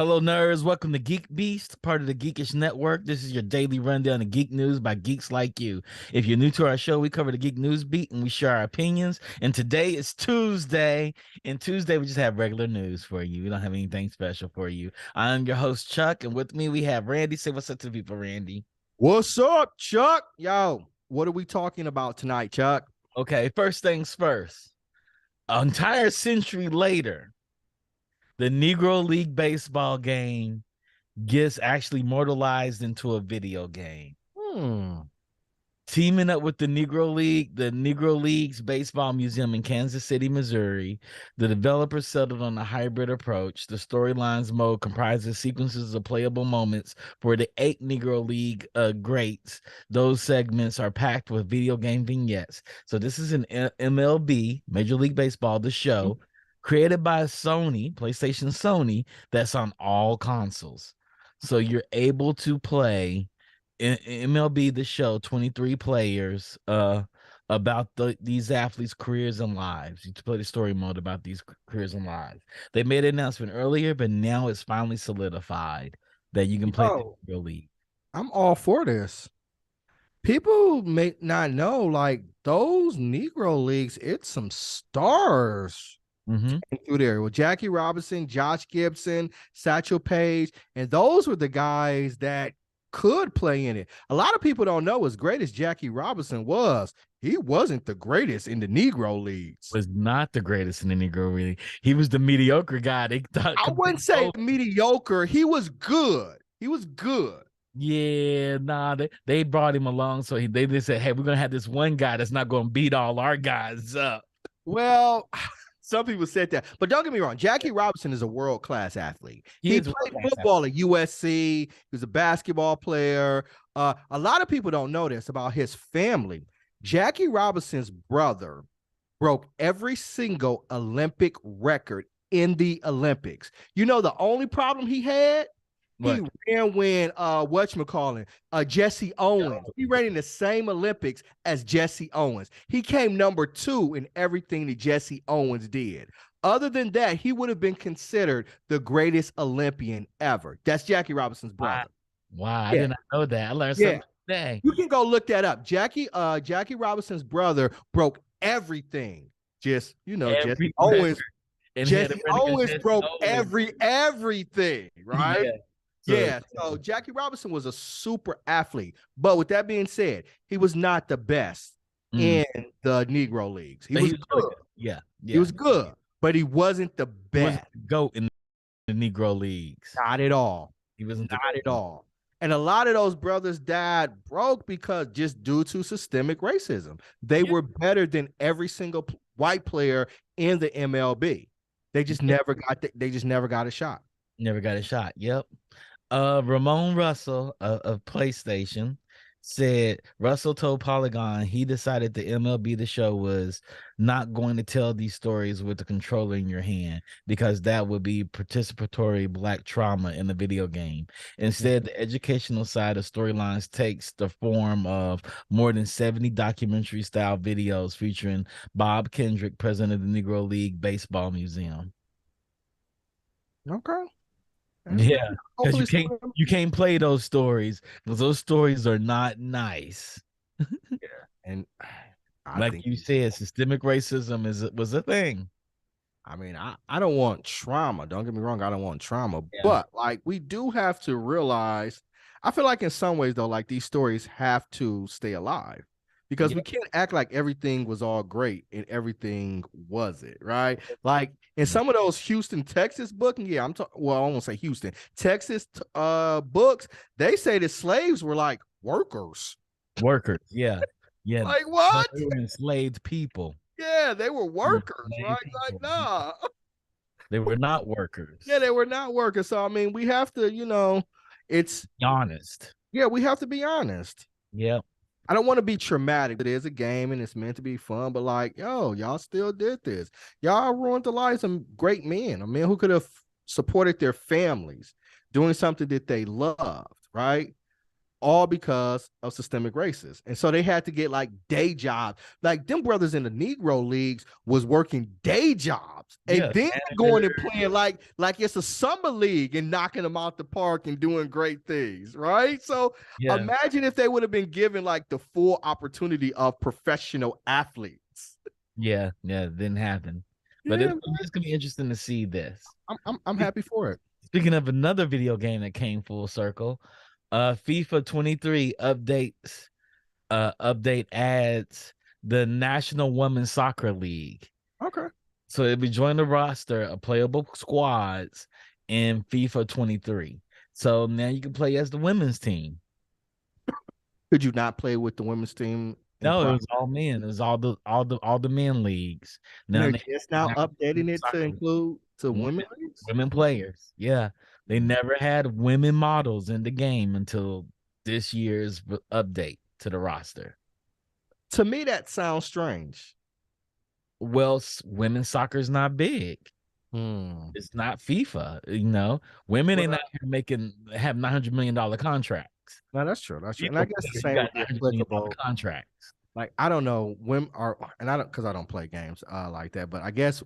Hello, nerds. Welcome to GeekBeast, part of the Geekish Network. This is your daily rundown of geek news by geeks like you. If you're new to our show, we cover the geek news beat and we share our opinions. And today is Tuesday. And Tuesday, we just have regular news for you. We don't have anything special for you. I'm your host, Chuck. And with me, we have Randy. Say what's up to the people, Randy. What's up, Chuck? Yo, what are we talking about tonight, Chuck? Okay, first things first. An entire century later, the Negro League baseball game gets actually immortalized into a video game. Teaming up with the Negro Leagues Baseball Museum in Kansas City, Missouri, the developers settled on a hybrid approach. The storylines mode comprises sequences of playable moments for the 8 Negro League greats. Those segments are packed with video game vignettes. So this is an MLB, Major League Baseball, the show, created by Sony, PlayStation Sony, that's on all consoles. So you're able to play in MLB the show, 23 players about these athletes' careers and lives. You play the story mode about these careers and lives. They made an announcement earlier, but now it's finally solidified that you can play the Negro League. I'm all for this. People may not know, like, those Negro Leagues, it's some stars through there with Jackie Robinson, Josh Gibson, Satchel Paige, and those were the guys that could play in it. A lot of people don't know, as great as Jackie Robinson was, he wasn't the greatest in the Negro Leagues. Was not the greatest in the Negro League. He was the mediocre guy. I wouldn't say mediocre. He was good. He was good. Yeah, nah, they brought him along. So they just said, hey, we're going to have this one guy that's not going to beat all our guys up. Well, some people said that, but don't get me wrong. Jackie Robinson is a world-class athlete. He played football at USC. He was a basketball player. A lot of people don't know this about his family. Jackie Robinson's brother broke every single Olympic record in the Olympics. You know, the only problem he had, he ran when Jesse Owens. He ran in the same Olympics as Jesse Owens. He came number 2 in everything that Jesse Owens did. Other than that, he would have been considered the greatest Olympian ever. That's Jackie Robinson's brother. Wow, I did not know that. I learned something today. You can go look that up. Jackie Robinson's brother broke everything. Jesse Owens. Jesse Owens broke everything, right? Yeah, so Jackie Robinson was a super athlete. But with that being said, he was not the best in the Negro Leagues. He was good. He was good, but he wasn't the best. He wasn't GOAT in the Negro Leagues. Not at all. He wasn't not at all. And a lot of those brothers died broke because just due to systemic racism. They were better than every single white player in the MLB. They just never got a shot. Never got a shot. Yep. Ramon Russell of PlayStation said Russell told Polygon he decided the MLB the show was not going to tell these stories with the controller in your hand because that would be participatory Black trauma in the video game. Instead, the educational side of storylines takes the form of more than 70 documentary style videos featuring Bob Kendrick, president of the Negro League Baseball Museum. Okay. Yeah, because you can't play those stories because those stories are not nice. And like you said, systemic racism was a thing. I mean, I don't want trauma. Don't get me wrong, I don't want trauma. But like, we do have to realize, I feel like in some ways though, like these stories have to stay alive. Because we can't act like everything was all great and everything wasn't, right? Like in some of those Houston, Texas books, I won't say Houston, Texas books, they say the slaves were like workers. Yeah. Like what? They were enslaved people. Yeah, they were workers, right? Like, nah. They were not workers. Yeah, they were not workers. So, I mean, we have to, it's... Be honest. Yeah, we have to be honest. Yep. I don't want to be traumatic. It is a game and it's meant to be fun, but like, y'all still did this. Y'all ruined the lives of great men, men who could have supported their families, doing something that they loved, right? All because of systemic racism. And so they had to get like day jobs. Like them brothers in the Negro Leagues was working day jobs And then going and playing like it's a summer league and knocking them out the park and doing great things, right? So imagine if they would have been given like the full opportunity of professional athletes. Yeah, it didn't happen. But it's gonna be interesting to see this. I'm happy for it. Speaking of another video game that came full circle, FIFA 23 update adds the National Women's Soccer League. Okay. So it'll be join the roster of playable squads in FIFA 23. So now you can play as the women's team. Could you not play with the women's team? No, it was all men. It was all the men leagues. Now they're just now updating it to include women leagues? Women players. Yeah. They never had women models in the game until this year's update to the roster. To me, that sounds strange. Well, women's soccer is not big. It's not FIFA. You know, women ain't out here have $900 million contracts. No, that's true. That's true. And I guess the same would be applicable. Contracts. Like, I don't know, women are, and I don't, because I don't play games like that, but I guess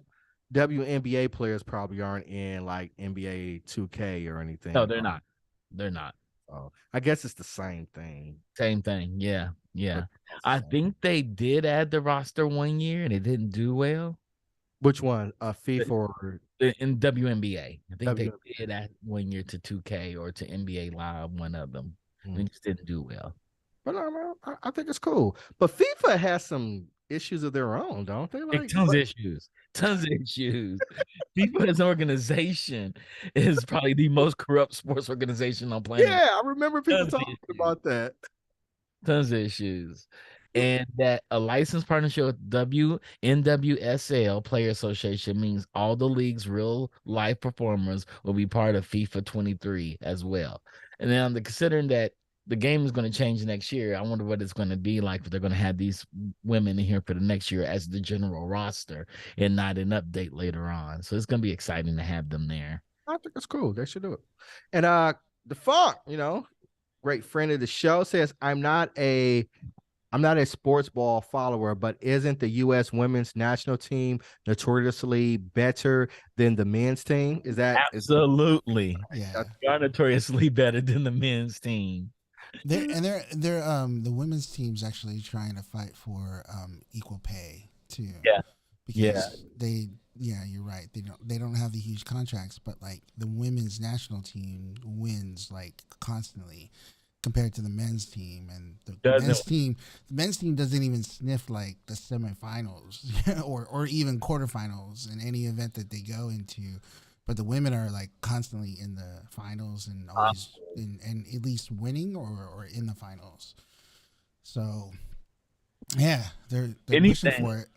WNBA players probably aren't in like NBA 2K or anything. No, they're not. They're not. Oh, I guess it's the same thing. Same thing. Yeah. I think they did add the roster one year and it didn't do well. Which one? FIFA or in WNBA? I think they did add 1 year to 2K or to NBA Live, one of them. It just didn't do well. But I think it's cool. But FIFA has some issues of their own, don't they? Like tons of issues. FIFA as an organization is probably the most corrupt sports organization on planet. Yeah, I remember people talking about that. Tons of issues. And that a licensed partnership with NWSL Player Association means all the league's real life performers will be part of FIFA 23 as well. And then considering that the game is going to change next year, I wonder what it's going to be like if they're going to have these women in here for the next year as the general roster and not an update later on. So it's going to be exciting to have them there. I think it's cool. They should do it. And the Funk, great friend of the show, says, I'm not a sports ball follower, but isn't the U.S. women's national team notoriously better than the men's team? Is that absolutely? They are notoriously better than the men's team. They're the women's team's actually trying to fight for equal pay too. Yeah, because you're right. They don't have the huge contracts, but like the women's national team wins like constantly compared to the men's team, and the men's team doesn't even sniff like the semifinals or even quarterfinals in any event that they go into. But the women are like constantly in the finals and always and at least winning or in the finals. So yeah, they're pushing for it.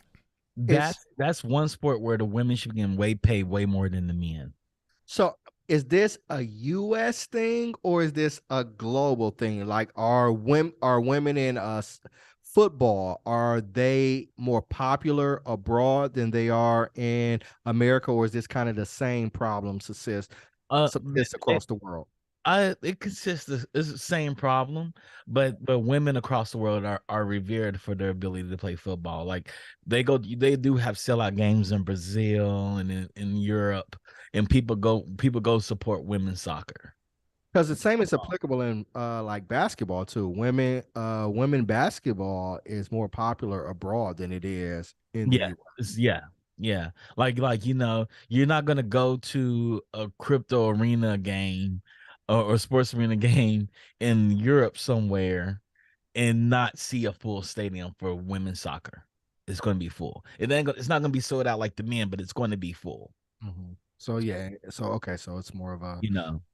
That's one sport where the women should be paid way more than the men. So is this a U.S. thing or is this a global thing? Like, are women in football, are they more popular abroad than they are in America, or is this kind of the same problem subsists across the world? It consists of it's the same problem, but women across the world are revered for their ability to play football. Like they do have sellout games in Brazil and in Europe, and people go support women's soccer. Because the same is applicable in like basketball too. Women basketball is more popular abroad than it is in the US. Yeah. Like you're not gonna go to a crypto arena game or sports arena game in Europe somewhere and not see a full stadium for women's soccer. It's going to be full. It's not going to be sold out like the men, but it's going to be full. Mm-hmm. So so it's more of a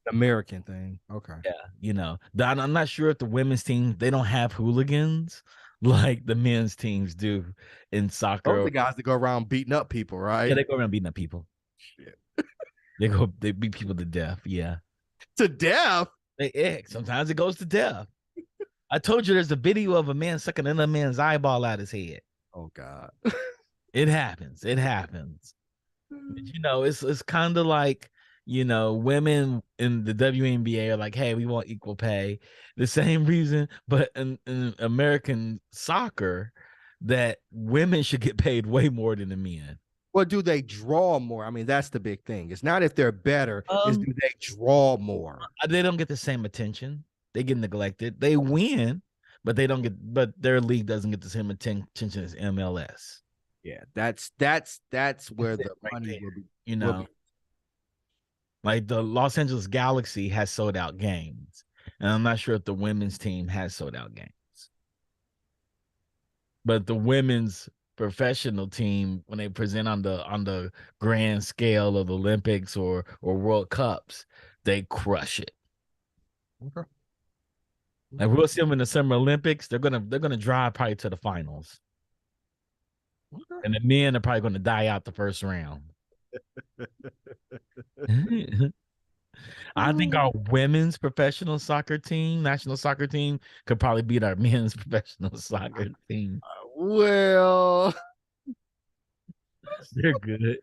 American thing. Okay. Yeah, I'm not sure if the women's team, they don't have hooligans like the men's teams do in soccer. Those are the guys that go around beating up people, right? Yeah, they go around beating up people. Shit. They beat people to death. Yeah. To death? Sometimes it goes to death. I told you there's a video of a man sucking another man's eyeball out his head. Oh God. It happens. But, it's kind of like, women in the WNBA are like, hey, we want equal pay. The same reason, but in American soccer, that women should get paid way more than the men. Well, do they draw more? I mean, that's the big thing. It's not if they're better, is do they draw more? They don't get the same attention. They get neglected. They win, but they don't get. But their league doesn't get the same attention as MLS. Yeah, that's where the right money there. will be. You know, like the Los Angeles Galaxy has sold out games, and I'm not sure if the women's team has sold out games. But the women's professional team, when they present on the grand scale of the Olympics or World Cups, they crush it. Okay. Like we'll see them in the Summer Olympics. They're gonna drive probably to the finals, and the men are probably gonna die out the first round. I think our women's professional soccer team, national soccer team, could probably beat our men's professional soccer team. Well, they're good.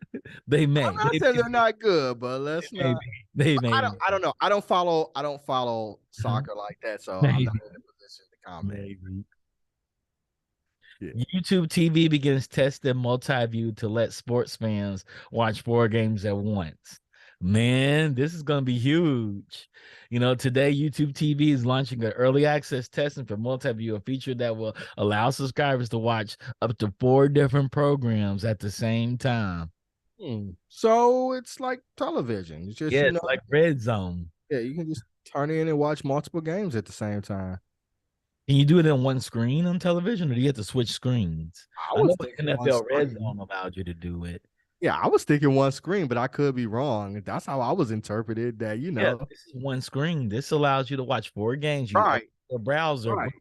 They may. I'm not saying they're not good, but let's not. They may. I don't know. I don't follow soccer like that, so I'm not in a position to comment. Maybe. Yeah. YouTube TV begins testing multiview to let sports fans watch 4 games at once. Man, this is going to be huge. You know, today YouTube TV is launching an early access testing for multiview, a feature that will allow subscribers to watch up to 4 different programs at the same time. So it's like television. It's just, it's like Red Zone. Yeah, you can just turn in and watch multiple games at the same time. Can you do it on one screen on television, or do you have to switch screens? I know NFL Red Zone allowed you to do it. Yeah, I was thinking one screen, but I could be wrong. That's how I was interpreted. That this is one screen. This allows you to watch 4 games. You right, the browser. Right.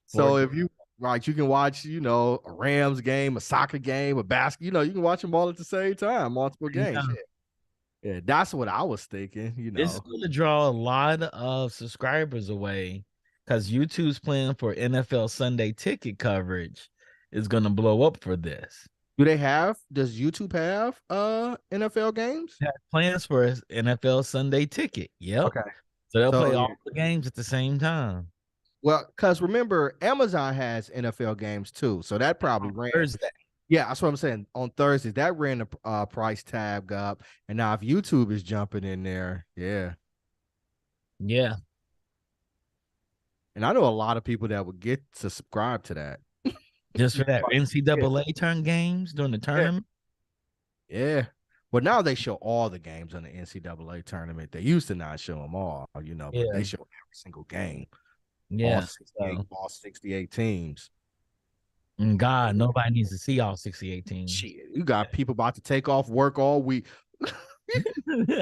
So if you you can watch, a Rams game, a soccer game, a basketball. You can watch them all at the same time, multiple games. Yeah, that's what I was thinking. This is going to draw a lot of subscribers away because YouTube's plan for NFL Sunday ticket coverage is going to blow up for this. Does YouTube have NFL games? They have plans for an NFL Sunday ticket. Yep. Okay. So they'll play all the games at the same time. Well, because remember, Amazon has NFL games too. So that probably ran Thursday. Yeah, that's what I'm saying. On Thursdays, that ran the price tag up. And now if YouTube is jumping in there, yeah. Yeah. And I know a lot of people that would get to subscribe to that. Just for that NCAA turn games during the tournament? Yeah. But now they show all the games on the NCAA tournament. They used to not show them all, but they show every single game. Yeah. All 68 teams. And God, nobody needs to see all 68 teams. Shit, you got people about to take off work all week.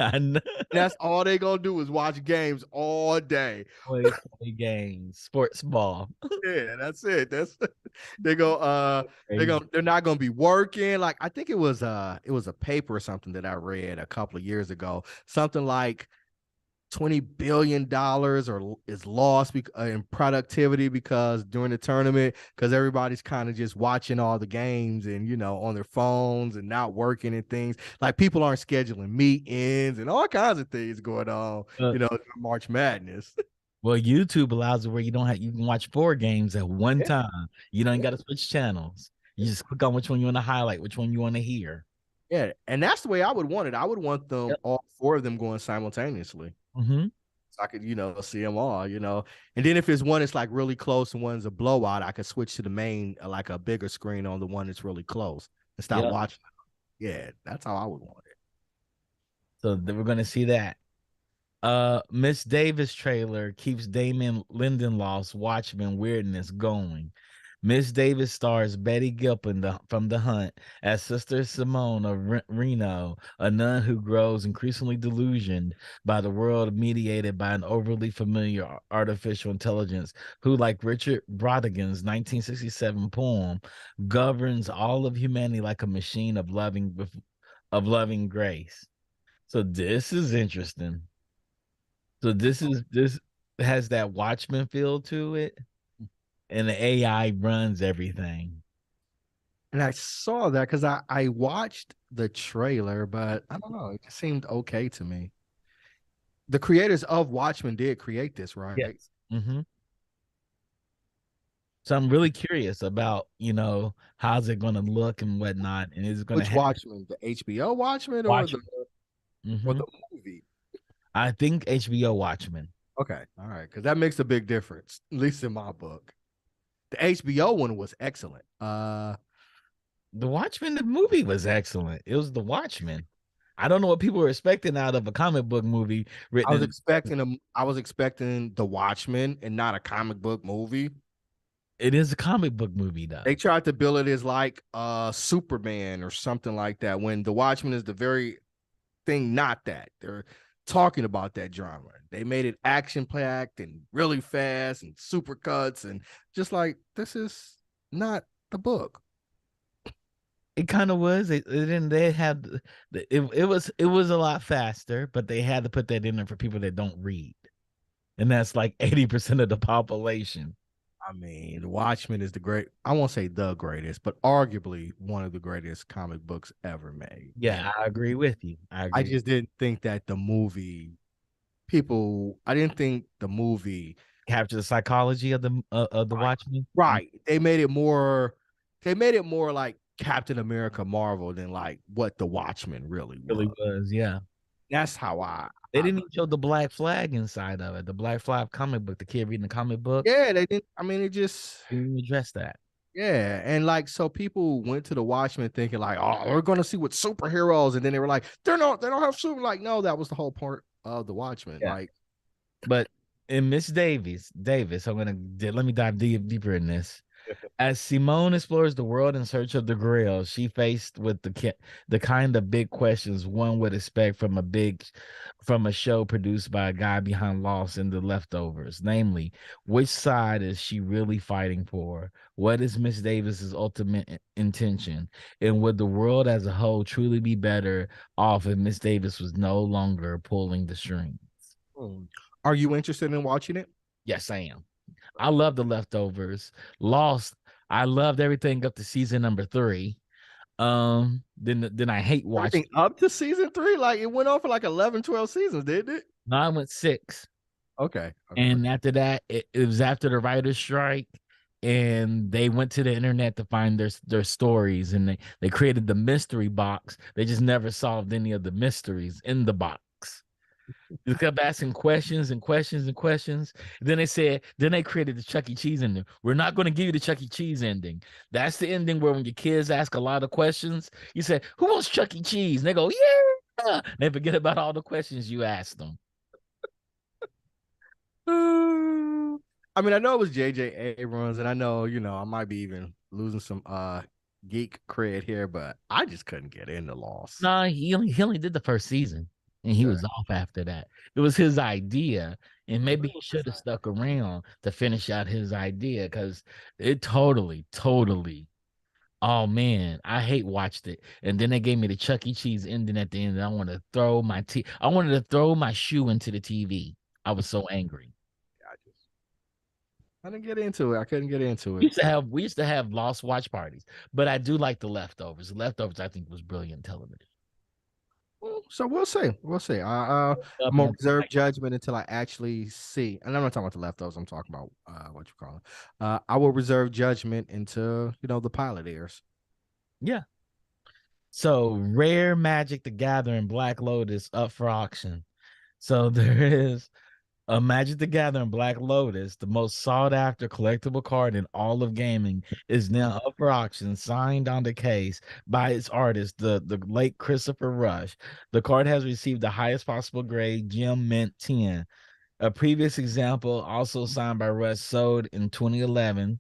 I know. That's all they gonna do is watch games all day. Play games, sports ball. Yeah, that's it. They're not gonna be working. Like I think it was a paper or something that I read a couple of years ago. Something like $20 billion or is lost in productivity because during the tournament, because everybody's kind of just watching all the games and on their phones and not working and things. Like people aren't scheduling meetings and all kinds of things going on, March Madness. Well, YouTube allows it where you can watch 4 games at one time. You don't got to switch channels. You just click on which one you want to highlight, which one you want to hear. Yeah, and that's the way I would want it. I would want them all 4 of them going simultaneously. Mm-hmm. So I could, see them all, and then if it's one that's like really close and one's a blowout, I could switch to the main, like a bigger screen on the one that's really close and stop watching. Yeah, that's how I would want it. So we're gonna see that. Miss Davis trailer keeps Damon Lindelof's Watchmen weirdness going. Miss Davis stars Betty Gilpin from The Hunt as Sister Simone of Reno, a nun who grows increasingly delusioned by the world mediated by an overly familiar artificial intelligence who, like Richard Brautigan's 1967 poem, governs all of humanity like a machine of loving grace. So this is interesting. So this has that Watchmen feel to it. And the AI runs everything. And I saw that because I watched the trailer, but I don't know. It seemed okay to me. The creators of Watchmen did create this, right? Yes. Mm-hmm. So I'm really curious about, how's it going to look and whatnot, and is it going to Which have Watchmen? The HBO Watchmen or watch? the Hmm. movie? I think HBO Watchmen. Okay, all right, because that makes a big difference, at least in my book. The HBO one was excellent. The Watchmen, the movie was excellent. It was The Watchmen. I don't know what people were expecting out of a comic book movie I written was in. expecting I was expecting The Watchmen and not a comic book movie. It is a comic book movie, though. They tried to bill it as like Superman or something like that, when The Watchmen is the very thing, not that. They're talking about that drama. They made it action packed and really fast and super cuts, and just like, this is not the book. It kind of was. It didn't. They had it was a lot faster, but they had to put that in there for people that don't read, and that's like 80% of the population. I mean, The Watchmen is I won't say the greatest, but arguably one of the greatest comic books ever made. And Yeah, I agree with you. I I agree. just didn't think that I didn't think the movie, Capture the psychology of the right, Watchmen. right. They made it more like Captain America Marvel than like what The Watchmen really Really was. was, yeah. That's how They didn't even show the Black Flag inside of it. The Black Flag comic book. The kid reading the comic book. yeah, they didn't. I mean, it just, Didn't even address that. yeah. And like, so people went to The Watchmen thinking like, oh, we're gonna see what superheroes, and then they were like, they don't have super. Like, no, that was the whole part of The Watchmen. Yeah. Like, But in Miss Davis, let me dive deeper in this. As Simone explores the world in search of the Grail, she faced with the kind of big questions one would expect from a show produced by a guy behind Lost and The Leftovers. Namely, which side is she really fighting for? What is Miss Davis's ultimate intention? And would the world as a whole truly be better off if Miss Davis was no longer pulling the strings? are you interested in watching it? Yes, I am. I love The Leftovers. Lost, I loved everything up to season number 3. Then I hate watching. Everything up to season 3? Like, it went on for like 11, 12 seasons, didn't it? No, I went 6. Okay. And after that, it was after the writer's strike, and they went to the internet to find their stories, and they created the mystery box. They just never solved any of the mysteries in the box. They kept asking questions and questions and questions. Then they created the Chuck E. Cheese ending. We're not going to give you the Chuck E. Cheese ending. That's the ending where when your kids ask a lot of questions, you say, "Who wants Chuck E. Cheese?" And they go, "Yeah." They forget about all the questions you asked them. I mean, I know it was J.J. Abrams, and I know, I might be even losing some geek cred here, but I just couldn't get into Lost. No, he only did the first season, and he was off after that. It was his idea, and maybe he should have stuck around to finish out his idea, because it totally. Oh man, I hate watched it, and then they gave me the Chuck E. Cheese ending at the end. And I wanted to throw I wanted to throw my shoe into the TV. I was so angry. I didn't get into it. I couldn't get into We it. used to have Lost watch parties, but I do like The Leftovers. The Leftovers, I think, was brilliant television. So we'll see. We'll see. I'm gonna reserve judgment until I actually see. And I'm not talking about The Leftovers. I'm talking about what you call it. I will reserve judgment until the pilot airs. Yeah. So Rare Magic the Gathering Black Lotus up for auction. So there is a Magic the Gathering Black Lotus, the most sought after collectible card in all of gaming, is now up for auction, signed on the case by its artist, the late Christopher Rush. The card has received the highest possible grade, Gem Mint 10. A previous example, also signed by Rush, sold in 2011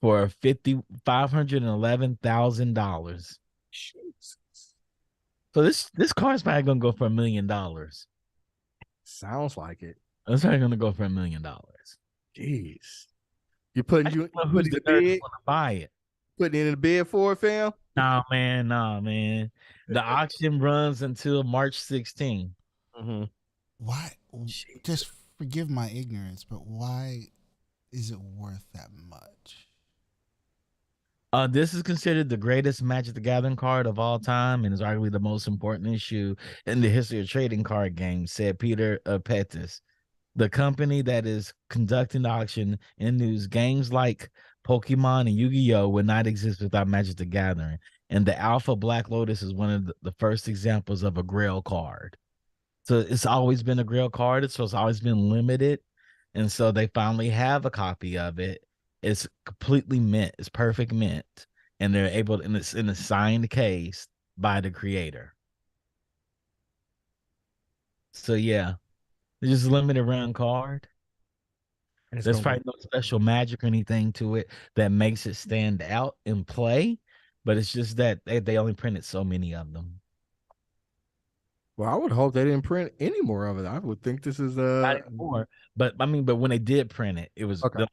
for $511,000. So this card's probably gonna go for $1 million. Sounds like it. It's probably gonna go for $1 million. Jeez. Who's the nerd want to buy it? Putting it in the bid for it, fam? Nah, man. The auction runs until March 16th. Mm-hmm. Why? Just forgive my ignorance, but why is it worth that much? This is considered the greatest Magic the Gathering card of all time, and is arguably the most important issue in the history of trading card games, said Peter Pettis. The company that is conducting the auction in news games like Pokemon and Yu-Gi-Oh would not exist without Magic the Gathering. And the Alpha Black Lotus is one of the first examples of a Grail card. So it's always been a Grail card. So it's always been limited. And so they finally have a copy of it. It's completely mint. It's perfect mint. And they're able to, and it's in a signed case by the creator. So yeah, it's just a limited run card. There's probably no special magic or anything to it that makes it stand out in play, but it's just that they only printed so many of them. Well, I would hope they didn't print any more of it. I would think this is Not anymore, but I mean, but when they did print it, it was okay.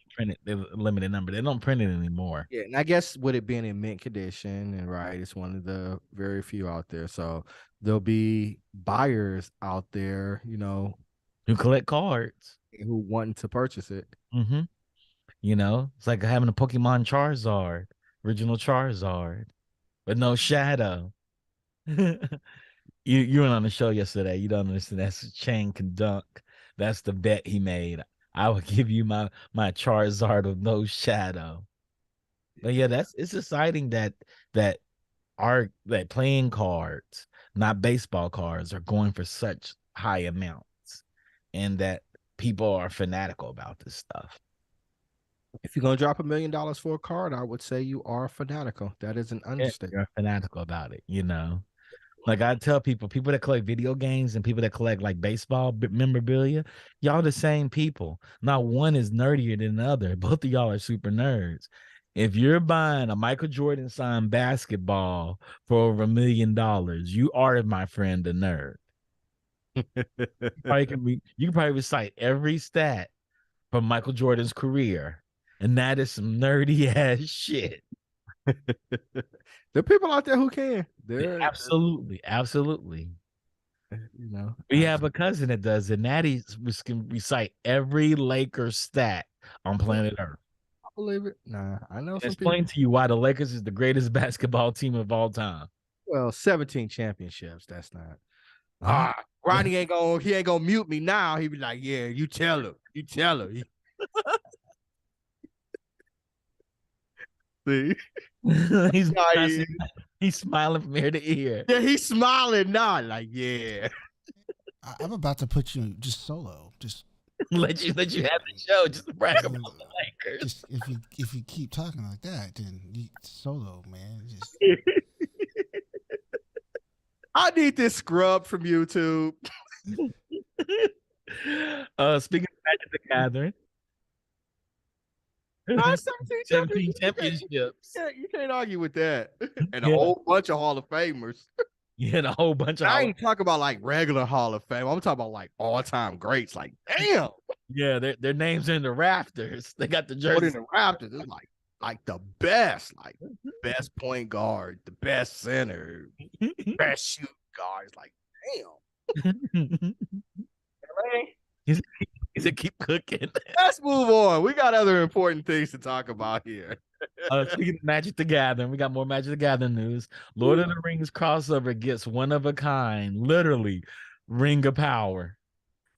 They were a limited number. They don't print it anymore. Yeah, and I guess with it being in mint condition, and right, it's one of the very few out there. So there'll be buyers out there, you know, who collect cards, who want to purchase it. Mm-hmm. You know, it's like having a Pokemon Charizard, original Charizard, but no shadow. You went on the show yesterday. You don't understand. That's Chain can dunk. That's the bet he made. I will give you my Charizard with no shadow. But yeah, it's exciting that that playing cards, not baseball cards, are going for such high amounts, and that people are fanatical about this stuff. If you're gonna drop $1 million for a card, I would say you are fanatical. That is an understatement. You're fanatical about it, you know. Like I tell people that collect video games and people that collect like baseball memorabilia, y'all the same people. Not one is nerdier than the other. Both of y'all are super nerds. If you're buying a Michael Jordan signed basketball for over $1 million, you are, my friend, a nerd. You can probably recite every stat from Michael Jordan's career, and that is some nerdy ass shit. There are people out there who can. Absolutely. You know, we have a cousin that does it. Natty can recite every Lakers stat on planet Earth. I believe it. Nah, I know some Explain to you why the Lakers is the greatest basketball team of all time. Well, 17 championships. That's not. Ronnie ain't gonna mute me now. He be like, yeah, you tell him. See? he's smiling from ear to ear. Yeah, he's smiling now. Like, yeah. I'm about to put you just solo. Just let you have the show. Just brag about the Lakers. Just if you keep talking like that, then solo, man. Just I need this scrub from YouTube. Speaking of Magic the Gathering. 17 championships. You can't argue with that. And a whole bunch of Hall of Famers. Yeah, and a whole bunch of. I ain't talking about like regular Hall of Fame. I'm talking about like all-time greats. Like, damn. Yeah, their names are in the rafters. They got the jersey in the rafters. It's like the best, like best point guard, the best center, best shooting guards. Like, damn. He said, keep cooking. Let's move on. We got other important things to talk about here. Speaking of Magic the Gathering, we got more Magic the Gathering news. Lord of the Rings crossover gets one of a kind, literally, Ring of Power.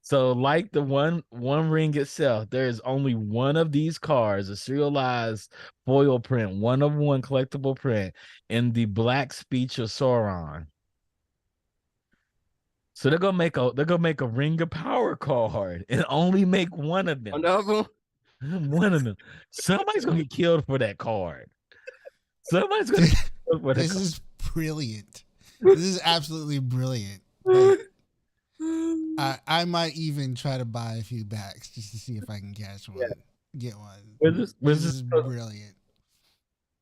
So, like the one ring itself, there is only one of these cards, a serialized foil print, one of one collectible print in the Black Speech of Sauron. So they're gonna make a Ring of Power card and only make one of them. One of them. Somebody's gonna get killed for that card. Somebody's gonna get killed for that This is brilliant. This is absolutely brilliant. Like, I might even try to buy a few backs just to see if I can catch one. Get one. This is brilliant.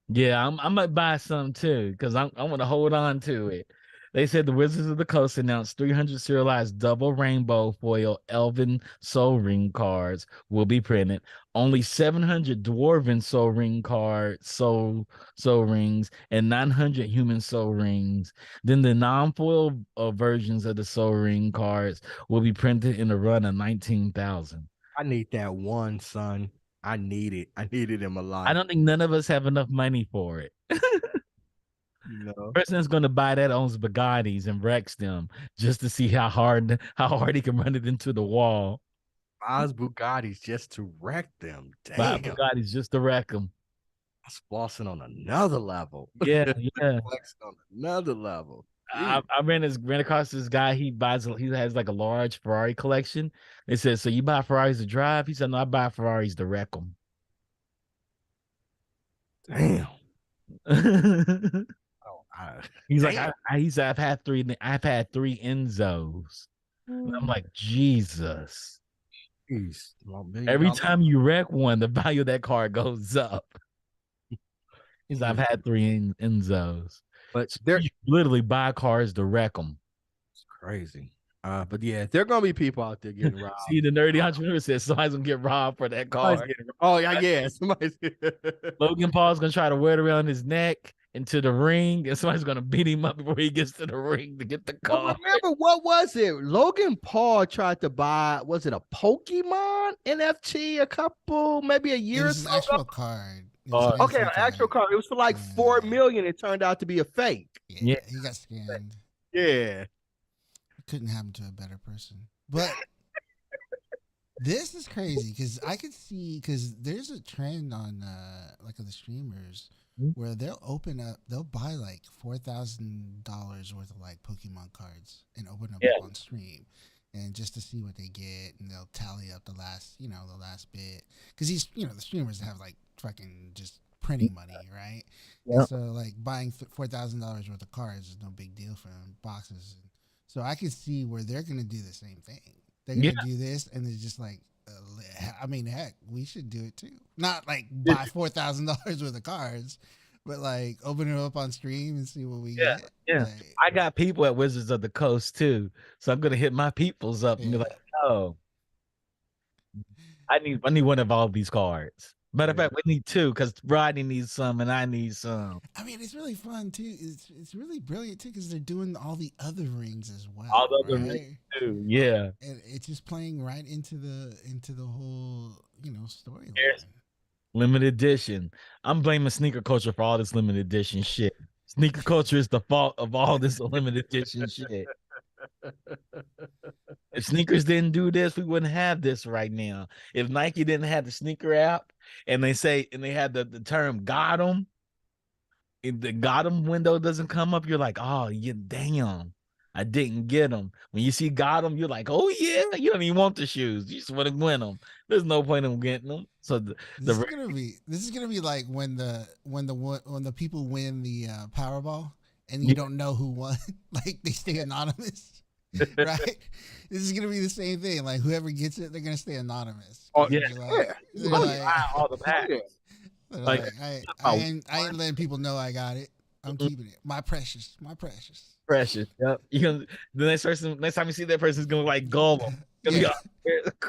Yeah, I might buy some too because I want to hold on to it. They said the Wizards of the Coast announced 300 serialized double rainbow foil Elven Soul Ring cards will be printed. Only 700 Dwarven Soul Ring cards, Soul Rings, and 900 Human Soul Rings. Then the non-foil versions of the Soul Ring cards will be printed in a run of 19,000. I need that one, son. I need it. I need it in my life. I don't think none of us have enough money for it. No. The person that's going to buy that owns Bugattis and wrecks them just to see how hard he can run it into the wall. Buys Bugattis just to wreck them. Damn. Buy Bugattis just to wreck them. That's flossing on another level. Yeah. Flexing on another level. I ran across this guy. He has like a large Ferrari collection. They said, "So you buy Ferraris to drive?" He said, "No, I buy Ferraris to wreck them." Damn. He's like, he said, I've had three Enzos. And I'm like, Jesus. Jeez, Every time you wreck one, the value of that car goes up. He's like, I've had three Enzos. But so they're you literally buy cars to wreck them. It's crazy. But yeah, there are gonna be people out there getting robbed. See, the nerdy entrepreneur says somebody's gonna get robbed for that car. Oh yeah. Somebody's Logan Paul's gonna try to wear it around his neck into the ring, and somebody's gonna beat him up before he gets to the ring to get the car. Well, remember, what was it? Logan Paul tried to buy, was it a Pokemon NFT maybe a year or so so? It was an actual card. Okay, an actual card. It was for like $4 million. It turned out to be a fake. Yeah, he got scammed. Yeah. It couldn't happen to a better person. But this is crazy because I could see, because there's a trend on like of the streamers where they'll buy like $4,000 worth of like Pokemon cards and open up on stream, and just to see what they get, and they'll tally up the last bit, because the streamers have like fucking just printing money, right? Yeah. So like buying $4,000 worth of cards is no big deal for them, boxes. So I can see where they're gonna do the same thing. They're gonna do this, and it's just like, heck, we should do it too. Not like buy $4,000 worth of cards, but like open it up on stream and see what we get. Yeah, like, I got people at Wizards of the Coast too, so I'm gonna hit my peoples up and be like, "Oh, I need one of all these cards." Matter of fact, we need two because Rodney needs some and I need some. I mean, it's really fun too. It's really brilliant too because they're doing all the other rings as well. All the other rings too, yeah. And it's just playing right into the whole storyline. Limited edition. I'm blaming sneaker culture for all this limited edition shit. Sneaker culture is the fault of all this limited edition shit. If sneakers didn't do this, we wouldn't have this right now. If Nike didn't have the sneaker app and they had the term got 'em, if the got 'em window doesn't come up, you're like, oh, yeah, damn, I didn't get them. When you see got 'em, you're like, oh yeah, you don't even want the shoes. You just want to win them. There's no point in getting them. So this is gonna be like when the people win the Powerball and you don't know who won, like they stay anonymous. Right, this is gonna be the same thing. Like whoever gets it, they're gonna stay anonymous. Oh yeah, all the packs. Like I ain't letting people know I got it. I'm keeping it. My precious. Yep. The next time you see that person is gonna like gull them. Gonna be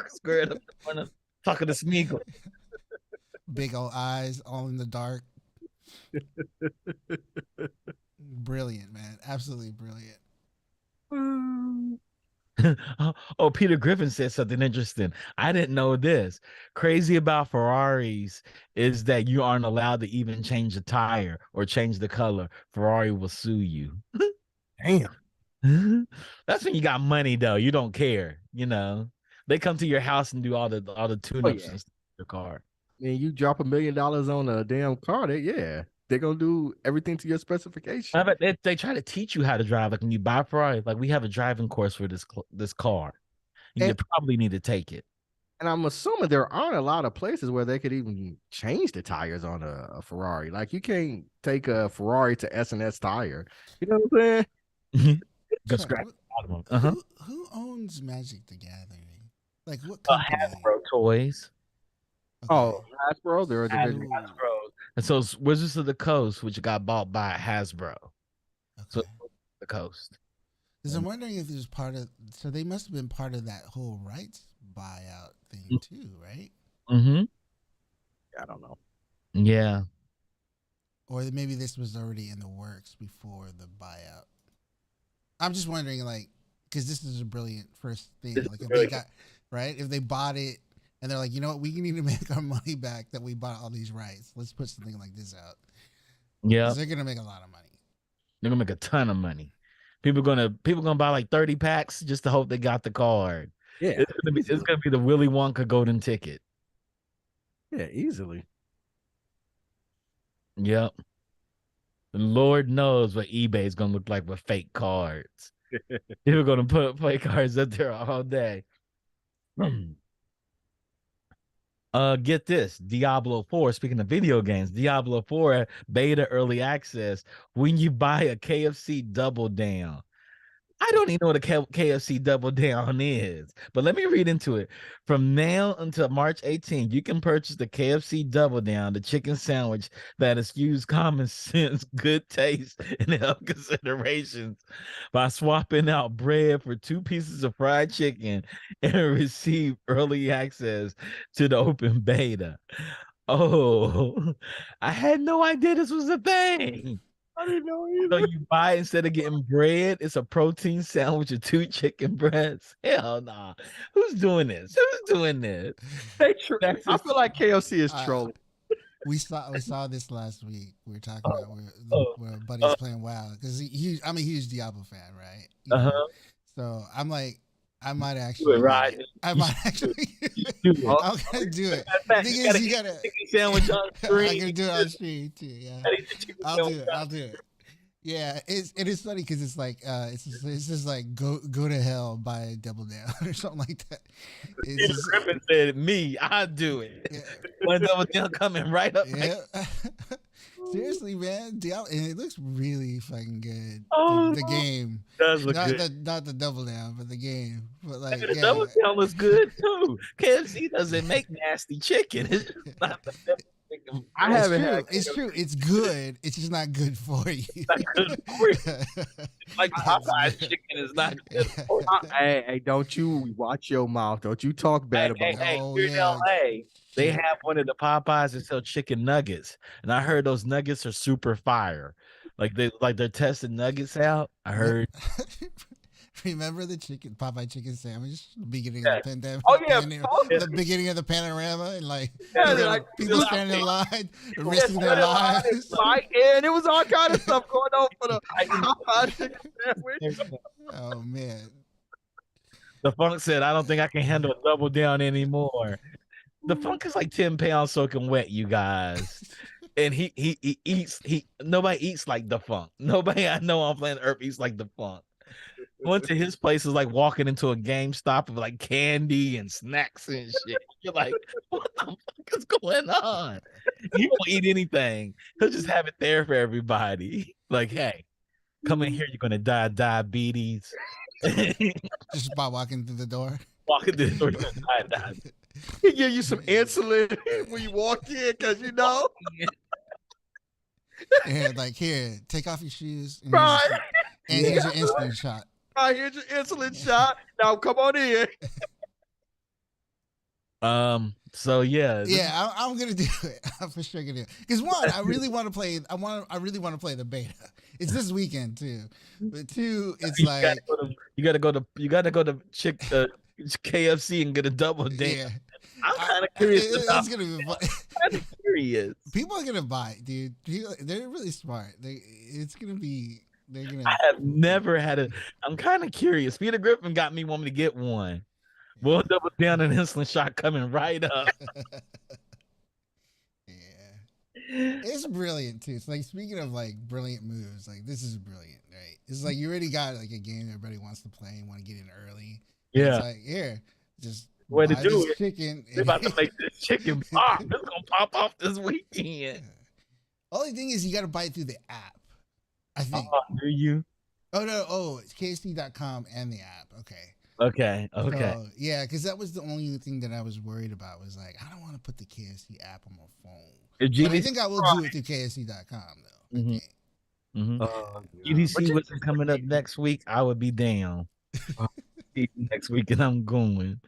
squared up in front of talking to Smeagol. Big old eyes, all in the dark. Brilliant, man. Absolutely brilliant. Oh, Peter Griffin said something interesting. I didn't know this. Crazy about Ferraris is that you aren't allowed to even change the tire or change the color. Ferrari will sue you. Damn. That's when you got money, though. You don't care. They come to your house and do all the tune-ups and stuff your car. Man, you drop $1 million on a damn car, they're gonna do everything to your specification. They try to teach you how to drive. Like when you buy Ferrari, like we have a driving course for this car. You probably need to take it. And I'm assuming there aren't a lot of places where they could even change the tires on a Ferrari. Like you can't take a Ferrari to S&S tire. You know what I'm saying? Go scratch the bottom of it. Who owns Magic the Gathering? Like what company? Hasbro Toys. Okay. Oh, Hasbro. They're a division. Hasbro. And so it's Wizards of the Coast, which got bought by Hasbro. Okay. So the Coast. Because I'm wondering if there's so they must have been part of that whole rights buyout thing too, right? Mm-hmm. I don't know. Yeah. Or maybe this was already in the works before the buyout. I'm just wondering, like, because this is a brilliant first thing. Like, if they bought it and they're like, you know what, we need to make our money back that we bought all these rights. Let's put something like this out. Yeah. They're gonna make a lot of money. They're gonna make a ton of money. People gonna buy like 30 packs just to hope they got the card. Yeah. It's gonna be the Willy Wonka golden ticket. Yeah, easily. Yep. Lord knows what eBay is gonna look like with fake cards. People are gonna put fake cards up there all day. Get this, Diablo 4. Speaking of video games, Diablo 4 beta early access. When you buy a KFC Double Down, I don't even know what a KFC Double Down is, but let me read into it. From now until March 18th, you can purchase the KFC Double Down, the chicken sandwich that eschews common sense, good taste, and health considerations by swapping out bread for 2 pieces of fried chicken and receive early access to the open beta. Oh, I had no idea this was a thing. I didn't know So either. you buy instead of getting bread, it's a protein sandwich with 2 chicken breasts. Hell nah. Who's doing this? Who's doing this? I feel like KFC is trolling. We saw this last week. We were talking about where buddy's uh, playing WoW because I'm a huge Diablo fan, right? So I'm like, I might actually, right. I might actually, I'm gonna do it. The thing is, you gotta chicken sandwich on screen. I'm gonna do it on stream too. Yeah, I'll do it. Yeah, it is funny because it's like it's just like go to hell, buy a Double Down or something like that. It's just, Griffin said, "Me, I'll do it." Yeah. One Double Down coming right up. Yeah. Seriously, man, Diablo, and it looks really fucking good. Oh, the game does look good. Not the Double Down, but the game. But like, the Double Down looks good too. KFC doesn't make nasty chicken. It's not the chicken. It's true. It's good. It's just not good for you. It's not good for you. Like Popeye's chicken is not good for you. Hey, don't you watch your mouth. Don't you talk bad about it. Hey, here in LA, they have one of the Popeyes that sell chicken nuggets. And I heard those nuggets are super fire. Like they're testing nuggets out. I heard. Remember the Popeye chicken sandwich? The beginning of the pandemic. Oh yeah, the beginning of the panorama, and like people standing in line, risking their lives. And it was all kind of stuff going on for the Popeye chicken sandwich. Oh man. The Funk said, "I don't think I can handle a Double Down anymore." The Funk is like 10 pounds soaking wet, you guys. And he eats. Nobody eats like the Funk. Nobody I know on planet Earth eats like the Funk. Went to his place is like walking into a GameStop of like candy and snacks and shit. You're like, what the fuck is going on? He won't eat anything. He'll just have it there for everybody. Like, hey, come in here. You're gonna die of diabetes. Just by walking through the door. Walking through the door, you're gonna die of diabetes. He give you some insulin when you walk in, because you know. Yeah, like here, take off your shoes. And right. Here's your insulin shot. Right, here's your insulin shot. Now come on in. So yeah. I'm gonna do it. I'm for sure gonna do it. Because one, I really want to play. I really want to play the beta. It's this weekend too. But two, it's like you gotta go to KFC and get a Double Down. Yeah. I'm kind of curious. It's gonna be fun. I'm kind of curious. People are gonna buy it, dude. They're really smart. It's gonna be. I have never had a. I'm kind of curious. Peter Griffin got me wanting to get one. We'll Double Down an insulin shot coming right up. Yeah, it's brilliant too. It's like, speaking of like brilliant moves, like this is brilliant, right? It's like you already got like a game everybody wants to play and want to get in early. Yeah, it's like here, just way to do it. Chicken. They're about to make this chicken pop. It's gonna pop off this weekend. Only thing is, you got to buy it through the app. I think. Do you? Oh no! Oh, it's KSD.com and the app. Okay. So, yeah, because that was the only thing that I was worried about. Was like, I don't want to put the KSD app on my phone. But I think I will do it through KSD.com though. Mm-hmm. UDC wasn't coming up next week. I would be down. Next week, and I'm going.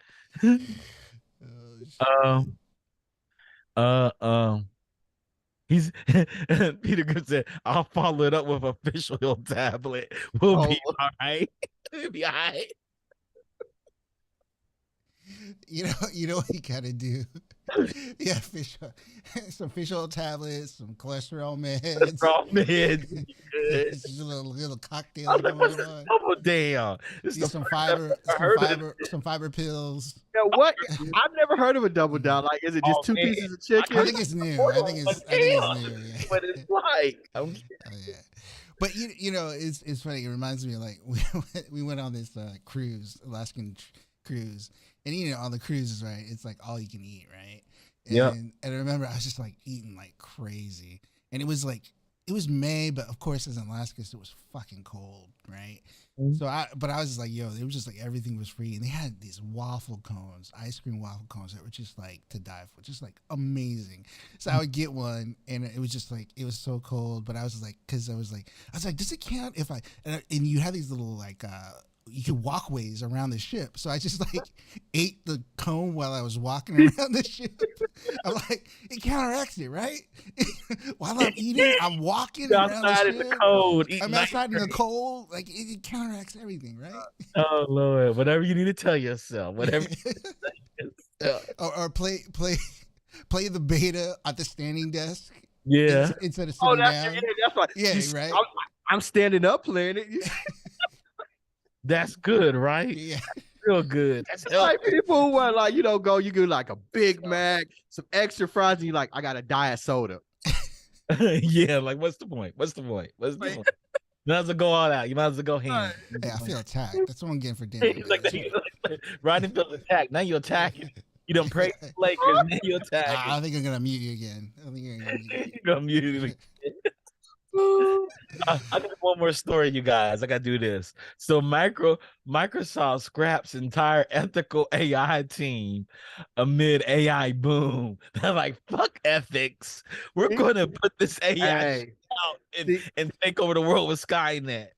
He's Peter Good said, "I'll follow it up with a fish oil tablet. We'll be all right. We'll be all right." You know what you gotta do. Yeah, some fish oil tablets, some cholesterol meds. Raw meds. It's just a little cocktail going on. Double down. This Yeah, is the first time I heard of this. some fiber pills. Yeah, what? I've never heard of a double down. Like, is it just two man. pieces of chicken? I think it's new. I think it's new. Yeah. What it's like. Yeah. But you know, it's funny. It reminds me of like we went on this cruise, Alaskan cruise, and you know, on the cruises, right? It's like all you can eat, right? Yeah. And I remember I was just like eating like crazy, and it was May, but of course, as in Alaska, so it was fucking cold, right? Mm-hmm. So I was just like, yo, it was just like everything was free, and they had these waffle cones, ice cream waffle cones that were just like to die for, just like amazing. So I would get one, and it was just like it was so cold, but I was like, I was like, does it count if I and you have these little like you could walkways around the ship. So I just like ate the cone while I was walking around the ship. I'm like, it counteracts it, right? While I'm eating, I'm walking around the ship. In the cold. I'm outside in the cold. Like it counteracts everything, right? Oh Lord, whatever you need to tell yourself, whatever. or play the beta at the standing desk. Yeah. Instead of sitting down. That's right. Yeah, right. I'm standing up playing it. That's good, right? Yeah. Real good. That's like people who are like, you know, you get like a Big Mac, some extra fries, and you're like, I got a diet soda. Yeah, like what's the point? What's the point? You might as well go all out. You might as well go ham. Hey, I feel attacked. That's what I'm getting for dinner. Rodney feels attacked. Now you're attacking. You don't pray for Lakers. Now you're attacking. I think I'm gonna mute you again. You're gonna mute you again. I got one more story, you guys. I gotta do this. So Microsoft scraps entire ethical AI team amid AI boom. They're like, fuck ethics. We're gonna put this AI out and take over the world with Skynet.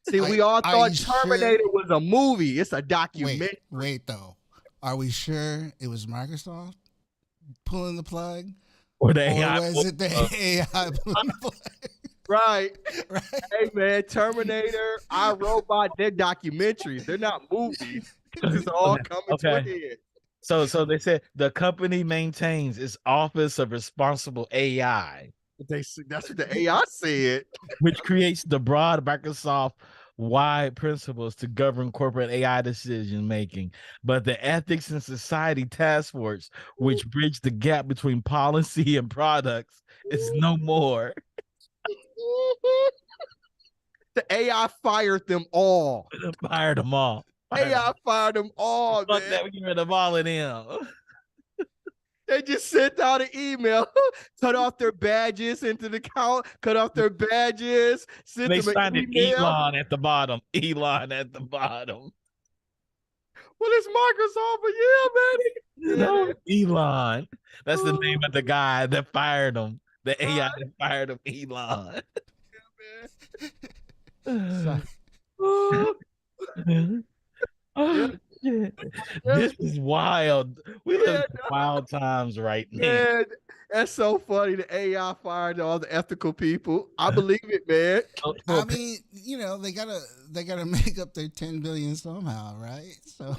See, we all thought Terminator was a movie. It's a documentary. Wait though. Are we sure it was Microsoft pulling the plug? Or the AI? Or was it the AI pulling the plug? Right. Hey man, Terminator, iRobot, they're documentaries. They're not movies. It's all coming to an end. So they said the company maintains its Office of Responsible AI. That's what the AI said. Which creates the broad Microsoft-wide principles to govern corporate AI decision making. But the Ethics and Society Task Force, which bridged the gap between policy and products, is no more. The AI fired them all. Fired them all. AI fired them all. Fuck that, we get rid of all of them. They just sent out an email, cut off their badges into the count, cut off their badges. They signed an Elon at the bottom. Elon at the bottom. Well, it's Microsoft, but yeah, man. Elon. That's the name of the guy that fired him. The AI that fired him, Elon. This is wild. We live in wild times right now. Man, that's so funny. The AI fired all the ethical people. I believe it, man. I mean, you know, they gotta make up their 10 billion somehow, right? So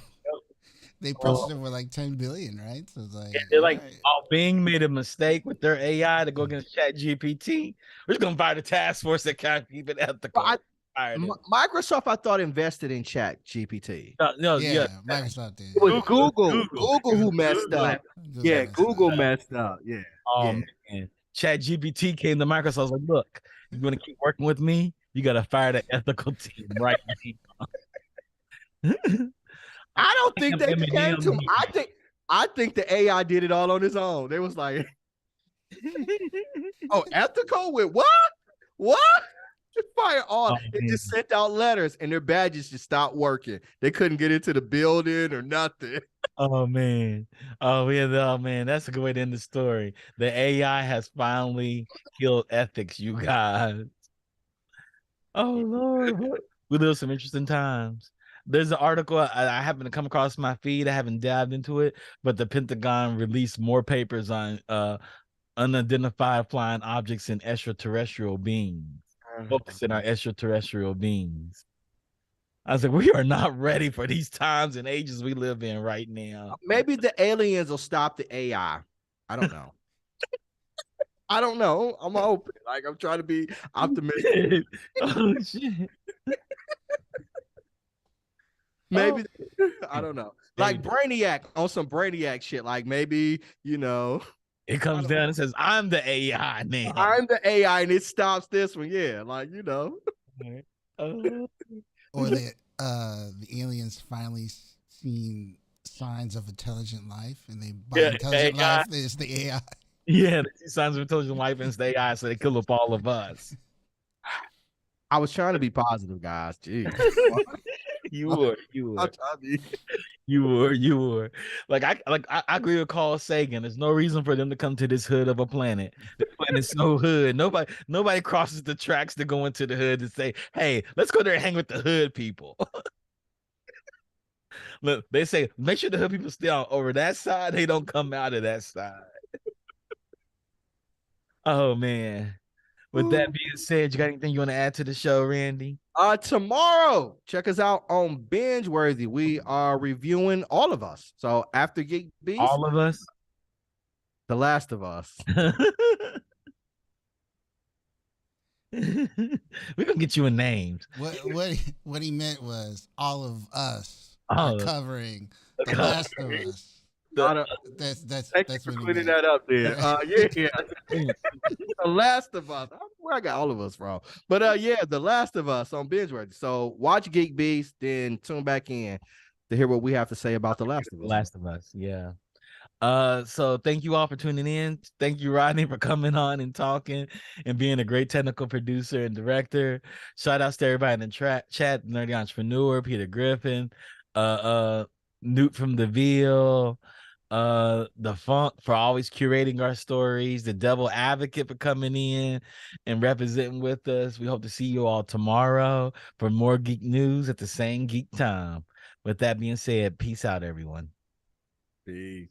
they posted it for like 10 billion, right? So it's like they're like, oh, Bing made a mistake with their AI to go against ChatGPT. We're just gonna fire the task force that can't keep it ethical. Microsoft, I thought, invested in ChatGPT. Microsoft did. It was Google who messed up. Google messed up. Yeah. Man. ChatGPT came to Microsoft. Like, look, you want to keep working with me? You got to fire the ethical team right now. I don't think they came to him. I think the AI did it all on his own. They was like, "Oh, ethical with what? What?" Fire all. They just sent out letters and their badges just stopped working. They couldn't get into the building or nothing. Oh man. Man, that's a good way to end the story. The AI has finally killed ethics, you guys. Oh Lord. We live some interesting times. There's an article I happen to come across my feed. I haven't dived into it, but the Pentagon released more papers on unidentified flying objects and extraterrestrial beings. Focusing on extraterrestrial beings. I was like, we are not ready for these times and ages we live in right now. Maybe the aliens will stop the AI. I don't know. I don't know. I'm open. Like I'm trying to be optimistic. Oh shit. Maybe Oh. I don't know. Like Brainiac on some Brainiac shit. Like maybe, it comes down and says, I'm the AI now. I'm the AI and it stops this one. Yeah, like Or the aliens finally seen signs of intelligent life, and they by intelligent AI. life is the AI. Yeah, they see signs of intelligent life and it's the AI, so they kill up all of us. I was trying to be positive, guys. Jeez. You were. You were. Like I agree with Carl Sagan. There's no reason for them to come to this hood of a planet. The planet's so hood. Nobody crosses the tracks to go into the hood and say, hey, let's go there and hang with the hood people. Look, they say make sure the hood people stay on over that side. They don't come out of that side. Oh man. With that being said, you got anything you want to add to the show, Randy? Tomorrow, check us out on Binge Worthy. We are reviewing All of Us. So after Geek Beast, All of us, The Last of Us. We're gonna get you a name. What he meant was all of us are covering The Last of Us. That's Thank you for cleaning that up there. Yeah. The Last of Us. Where I got all of us from. But yeah, The Last of Us on Binge Worthy. So watch Geek Beast, then tune back in to hear what we have to say about The Last of Us. Last of Us, yeah. So thank you all for tuning in. Thank you, Rodney, for coming on and talking and being a great technical producer and director. Shout outs to everybody in the chat, Nerdy Entrepreneur, Peter Griffin, Newt from the Veal, the Funk for always curating our stories, the Devil Advocate for coming in and representing with us. We hope to see you all tomorrow for more geek news at the same geek time. With that being said, peace out, everyone. Peace.